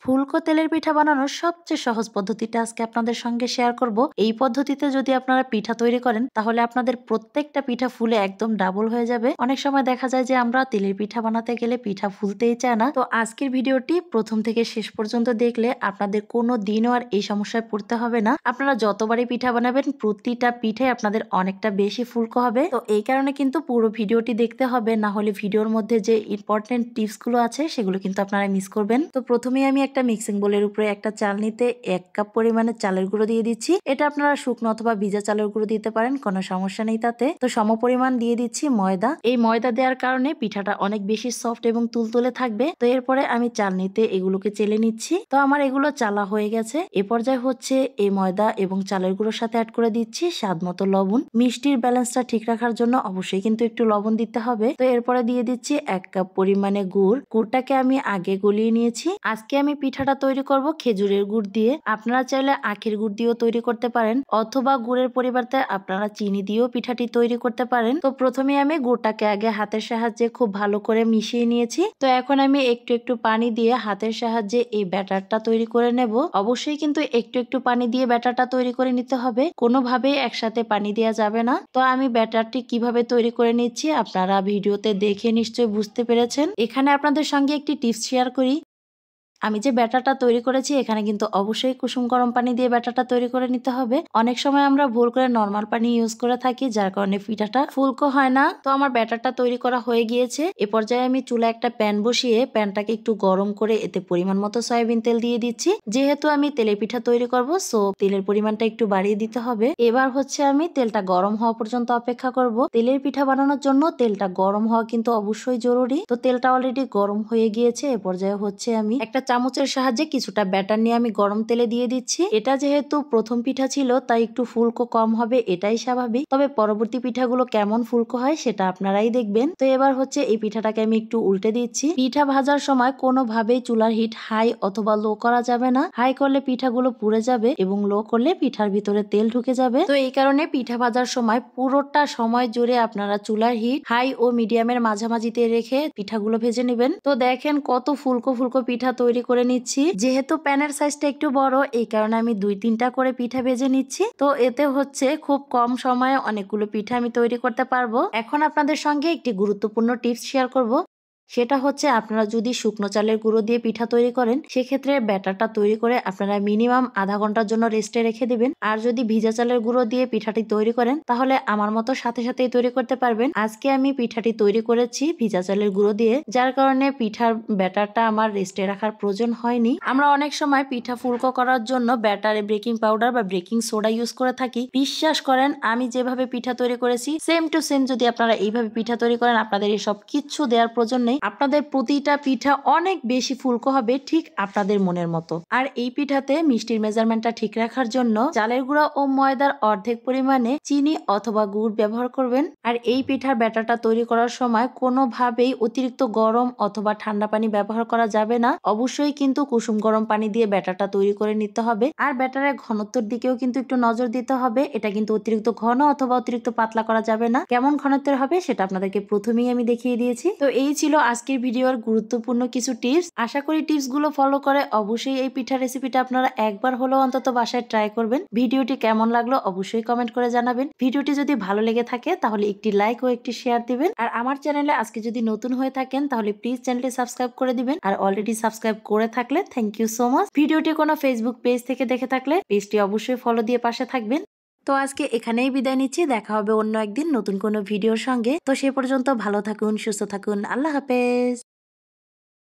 ফুলকো তেলের পিঠা বানানোর সবচেয়ে সহজ পদ্ধতিটা আজকে আপনাদের সঙ্গে শেয়ার করব। এই পদ্ধতিতে যদি আপনারা পিঠা তৈরি করেন তাহলে আপনাদের প্রত্যেকটা পিঠা ফুলে একদম ডাবল হয়ে যাবে। অনেক সময় দেখা যায় যে আমরা তেলের পিঠা বানাতে গেলে পিঠা ফুলতেই চায় না। তো আজকের ভিডিওটি প্রথম থেকে শেষ পর্যন্ত দেখলে আপনাদের কোনো দিনও আর এই সমস্যায় পড়তে হবে না। আপনারা যতবারই পিঠা বানাবেন প্রতিটা পিঠে আপনাদের অনেকটা বেশি ফুলকো হবে। তো এই কারণে কিন্তু পুরো ভিডিওটি দেখতে হবে, না হলে ভিডিওর মধ্যে যে ইম্পর্টেন্ট টিপস গুলো আছে সেগুলো কিন্তু আপনারা মিস করবেন। তো প্রথমেই আমি একটা মিক্সিং বোলের উপরে একটা চালনিতে 1 কাপ পরিমাণে চালের গুঁড়ো দিয়ে দিচ্ছি। এটা আপনারা শুকনো অথবা ভিজা চালের গুঁড়ো দিতে পারেন, কোনো সমস্যা নেই তাতে। তো সমপরিমাণ দিয়ে দিচ্ছি ময়দা। এই ময়দা দেওয়ার কারণে পিঠাটা অনেক বেশি সফট এবং তুলতুলে থাকবে। তো এরপরে আমি চালনিতে এগুলোকে চেলে নিচ্ছি। তো আমার এগুলো চালা হয়ে গেছে। এ পর্যায়ে হচ্ছে এই ময়দা এবং চালের গুঁড়োর সাথে অ্যাড করে দিচ্ছি স্বাদ মতো লবণ। মিষ্টির ব্যালেন্সটা ঠিক রাখার জন্য অবশ্যই কিন্তু একটু লবণ দিতে হবে। তো এরপরে দিয়ে দিচ্ছি 1 কাপ পরিমাণে গুড়। গুড়টাকে আমি আগে গলিয়ে নিয়েছি। আজকে আমি পিঠাটা তৈরি করব খেজুরের গুড় দিয়ে। আপনারা চাইলে আখের গুড় দিয়েও তৈরি করতে পারেন, অথবা গুড়ের পরিবর্তে আপনারা চিনি দিয়েও পিঠাটি তৈরি করতে পারেন। তো প্রথমে আমি গুড়টাকে আগে হাতের সাহায্যে খুব ভালো করে মিশিয়ে নিয়েছি। তো এখন আমি একটু একটু পানি দিয়ে হাতের সাহায্যে এই ব্যাটারটা তৈরি করে নেব। অবশ্যই কিন্তু একটু একটু পানি দিয়ে ব্যাটারটা তৈরি করে নিতে হবে, কোনোভাবেই একসাথে পানি দেওয়া যাবে না। তো আমি ব্যাটারটি কিভাবে তৈরি করে নিচ্ছি আপনারা ভিডিওতে দেখে নিশ্চয়ই বুঝতে পেরেছেন। এখানে আপনাদের সঙ্গে একটি টিপস শেয়ার করি। আমি যে ব্যাটারটা তৈরি করেছি এখানে কিন্তু অবশ্যই কুসুম গরম পানি দিয়ে ব্যাটারটা তৈরি করে নিতে হবে। অনেক সময় আমরা ভুল করে নর্মাল পানি ইউজ করে থাকি, যার কারণে পিঠাটা ফুলকো হয় না। তো আমার ব্যাটারটা তৈরি করা হয়ে গিয়েছে। এ পর্যায়ে আমি চুলায় একটা প্যান বসিয়ে প্যানটাকে একটু গরম করে এতে পরিমাণ মতো সয়াবিন তেল দিয়ে দিচ্ছি। যেহেতু আমি তেলের পিঠা তৈরি করব, সো তেলের পরিমাণটা একটু বাড়িয়ে দিতে হবে। এবার হচ্ছে আমি তেলটা গরম হওয়া পর্যন্ত অপেক্ষা করব। তেলের পিঠা বানানোর জন্য তেলটা গরম হওয়া কিন্তু অবশ্যই জরুরি। তো তেলটা অলরেডি গরম হয়ে গিয়েছে। এ পর্যায়ে হচ্ছে আমি একটা চামচের সাহায্যে কিছুটা ব্যাটার নিয়ে আমি গরম তেলে দিয়ে দিচ্ছি। এটা যেহেতু প্রথম পিঠা ছিল তাই একটু ফুলকো কম হবে, এটাই স্বাভাবিক। তবে পরবর্তী পিঠাগুলো কেমন ফুলকো হয় সেটা আপনারাই দেখবেন। তো এবার হচ্ছে এই পিঠাটাকে আমি একটু উল্টে দিচ্ছি। পিঠা ভাজার সময় কোনোভাবেই চুলার হিট হাই অথবা লো করা যাবে না। হাই করলে পিঠাগুলো পুড়ে যাবে এবং লো করলে পিঠার ভিতরে তেল ঢুকে যাবে। তো এই কারণে পিঠা ভাজার সময় পুরোটা সময় জুড়ে আপনারা চুলার হিট হাই ও মিডিয়ামের মাঝামাঝিতে রেখে পিঠাগুলো ভেজে নেবেন। তো দেখেন কত ফুলকো ফুলকো পিঠা তৈরি করে নিচ্ছি। যেহেতু প্যানের সাইজটা একটু বড়, এই কারণে আমি 2-3টা করে পিঠা ভেজে নিচ্ছি। তো এতে হচ্ছে খুব কম সময়ে অনেকগুলো পিঠা আমি তৈরি করতে পারবো। এখন আপনাদের সঙ্গে একটি গুরুত্বপূর্ণ টিপস শেয়ার করব। সেটা হচ্ছে আপনারা যদি শুকনো চালের গুঁড়ো দিয়ে পিঠা তৈরি করেন সেক্ষেত্রে ব্যাটারটা তৈরি করে আপনারা মিনিমাম আধা ঘন্টার জন্য রেস্টে রেখে দিবেন। আর যদি ভিজা চালের গুঁড়ো দিয়ে পিঠাটি তৈরি করেন তাহলে আমার মতো সাথে সাথেই তৈরি করতে পারবেন। আজকে আমি পিঠাটি তৈরি করেছি ভিজা চালের গুঁড়ো দিয়ে, যার কারণে পিঠার ব্যাটারটা আমার রেস্টে রাখার প্রয়োজন হয়নি। আমরা অনেক সময় পিঠা ফুলকো করার জন্য ব্যাটারে বেকিং পাউডার বা বেকিং সোডা ইউজ করে থাকি। বিশ্বাস করেন আমি যেভাবে পিঠা তৈরি করেছি সেম টু সেম যদি আপনারা এইভাবে পিঠা তৈরি করেন আপনাদের এসব কিচ্ছু দেওয়ার প্রয়োজন নেই। আপনাদের প্রতিটা পিঠা অনেক বেশি ফুলকো হবে, ঠিক আপনাদের মনের মতো। আর এই পিঠাতে মিষ্টির মেজারমেন্টটা ঠিক রাখার জন্য চালের গুঁড়া ও ময়দার অর্ধেক পরিমাণে চিনি অথবা গুড় ব্যবহার করবেন। আর এই পিঠার ব্যাটারটা তৈরি করার সময় কোনোভাবেই অতিরিক্ত গরম অথবা ঠান্ডা পানি ব্যবহার করা যাবে না। অবশ্যই কিন্তু কুসুম গরম পানি দিয়ে ব্যাটারটা তৈরি করে নিতে হবে। আর ব্যাটারের ঘনত্বের দিকেও কিন্তু একটু নজর দিতে হবে। এটা কিন্তু অতিরিক্ত ঘন অথবা অতিরিক্ত পাতলা করা যাবে না। কেমন ঘনত্বের হবে সেটা আপনাদেরকে প্রথমেই আমি দেখিয়ে দিয়েছি। তো এই ছিল আজকের ভিডিওর গুরুত্বপূর্ণ কিছু টিপস। আশা করি টিপস গুলো ফলো করে অবশ্যই এই পিঠা রেসিপিটা আপনারা একবার হলেও অন্তত বাসায় ট্রাই করবেন। ভিডিওটি কেমন লাগলো অবশ্যই কমেন্ট করে জানাবেন। ভিডিওটি যদি ভালো লেগে থাকে তাহলে একটি লাইক ও একটি শেয়ার দিবেন। আর আমার চ্যানেলে আজকে যদি নতুন হয়ে থাকেন তাহলে প্লিজ চ্যানেলটি সাবস্ক্রাইব করে দিবেন। আর অলরেডি সাবস্ক্রাইব করে থাকলে থ্যাংক ইউ সো মাচ। ভিডিওটি কোনো ফেসবুক পেজ থেকে দেখে থাকলে পেজটি অবশ্যই ফলো দিয়ে পাশে থাকবেন। তো আজকে এখানেই বিদায় নিচ্ছি, দেখা হবে অন্য একদিন নতুন কোনো ভিডিওর সঙ্গে। তো সে পর্যন্ত ভালো থাকুন, সুস্থ থাকুন, আল্লাহ হাফেজ।